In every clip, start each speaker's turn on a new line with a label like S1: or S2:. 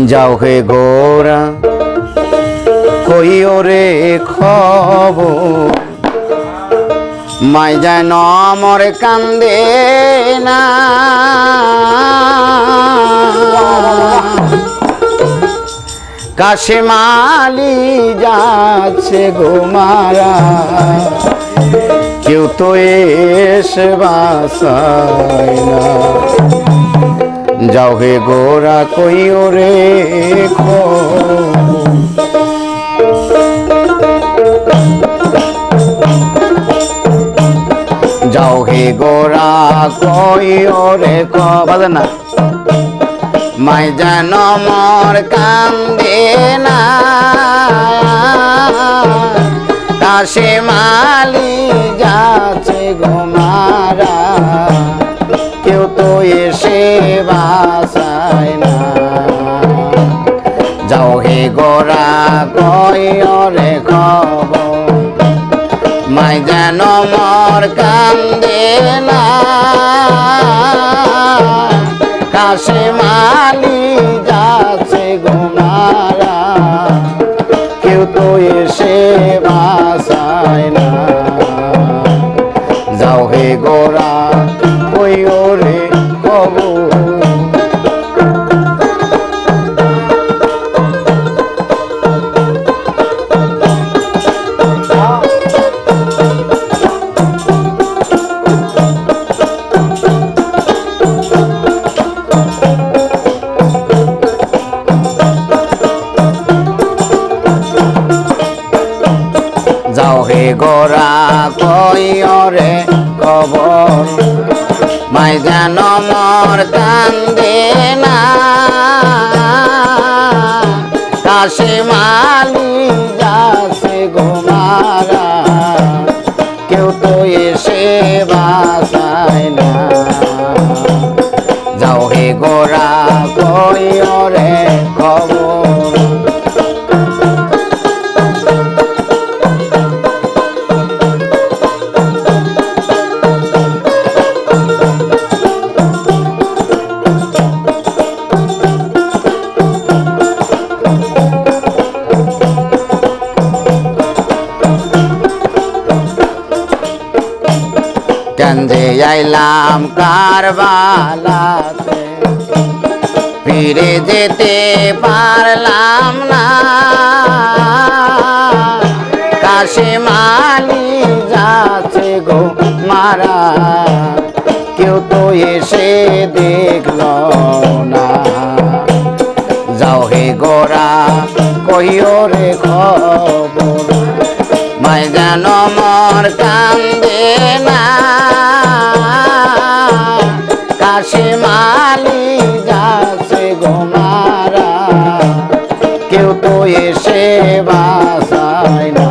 S1: যাও হে গোরা কইও রে খবর মাই যেন মর কান্দে না কাশেমালি যাচ্ছে গো মারা কেউ তো এসে বাসায় না যাও হে গোরা কইও রে যাও হে গোরা কইও রে বাজে না মাই যেন মর কান্দে না কাশেমালি যাচ্ছে গো মারা কেউ তো এসে বাসায় না যাও হে গোরা কইও রে খবর মাই যেন মর কান্দে না কাশেমালি যাচ্ছে গো মারা কেউ তো এসে বাসায় না যাও হে গোরা কইও রে খবর যাও হে গোরা কইও রে খবর মাই যেন মর কান্দে না কাশেমালি যাচ্ছে গো মারা কেউ তো এসে বাসায় না যাও হে গোরা কইও রে খবর কেন্দে আইলাম কারবালাতে ফিরে যেতে পারলাম না কাশেমালি যাচ্ছে গো মারা কেউ তো এসে দেখল না যাও হে গোরা কইও রে খবর মাই যেন মর কান্দে না কাশেমালি যাচ্ছে গো মারা কেউ তো এসে বাসায় না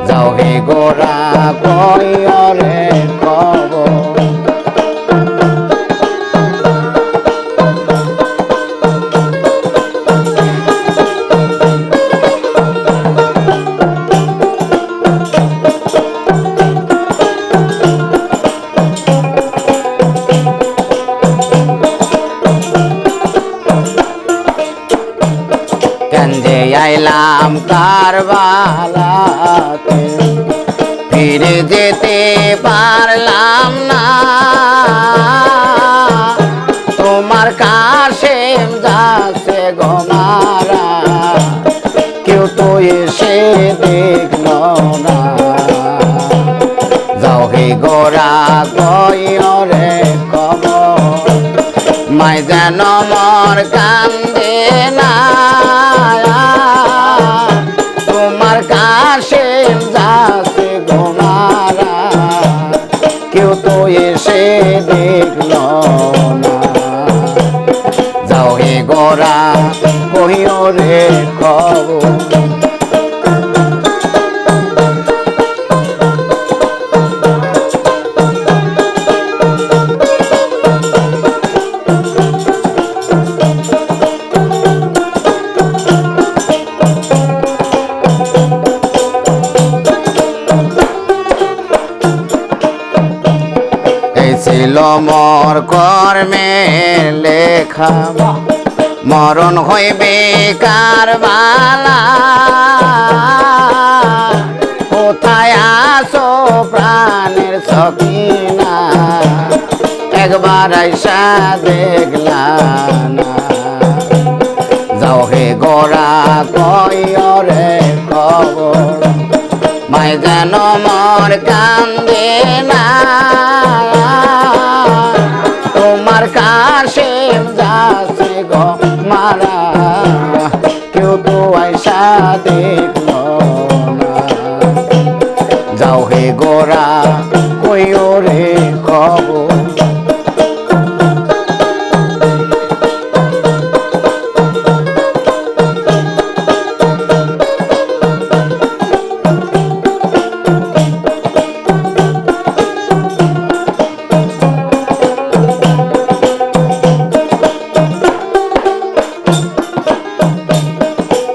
S1: যাও হে গোরা কইও রে খবর কেন্দে আইলাম কারবালাতে ফিরে যেতে পারলাম না তোমার কাছে যাচ্ছে গো মারা কেউ তো এসে দেখল না যাও হে গোরা কইও রে খবর মাই যেন মর কান্দে না তোমার কাছে যাচ্ছে গো মারা কেউ তো এসে দেখল না যাও হে গোরা কইও রে খবর ছিল মোর কর্মের লেখা মরণ হইবে কারবালা কোথায় আসো প্রাণের সখিনা একবার আইসা দেখলা না যাও হে গোরা কইরে খবর মাই যেন মর কান্দে না তোমার কাছে যাচ্ছে গো মারা কেউ তো আইসা দেখলো না যাও হে গোরা কইও রে খবর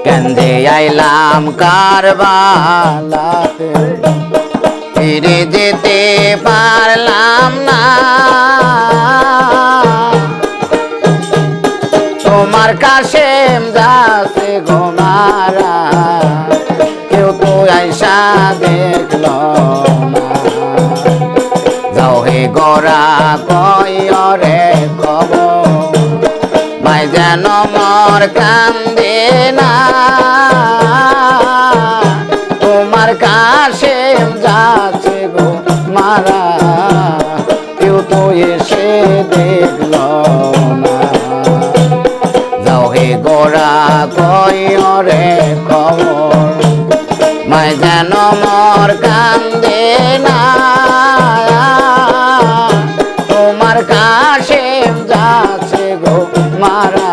S1: কেন্দে আইলাম কারবালাতে ফিরে যেতে পারলাম না তোমার কাছে যাচ্ছে ঘুমারা কেউ তো আইসা দেখলো না যাও হে গোরা কইরে খবর মাই যেন মর কান্দে না তোমার কাছে যাচ্ছে গো মারা কেউ তো এসে দেখল না যাও হে গোরা কইরে খবর মাই যেন মর কান্দে না তোমার কাছে যাচ্ছে গো মারা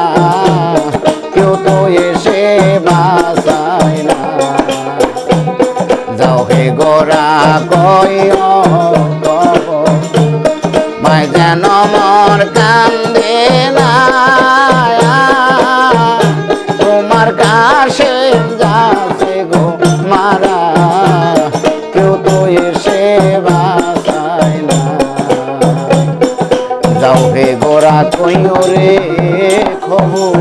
S1: কেউ তো এসে বাসায় না যাও হে গোরা কইও খবর মাই যেন মর কান্দে না তোমার কাছে যাচ্ছে গো মারা কেউ তো এসে বাসায় না যাও হে গোরা কইও রে খবর।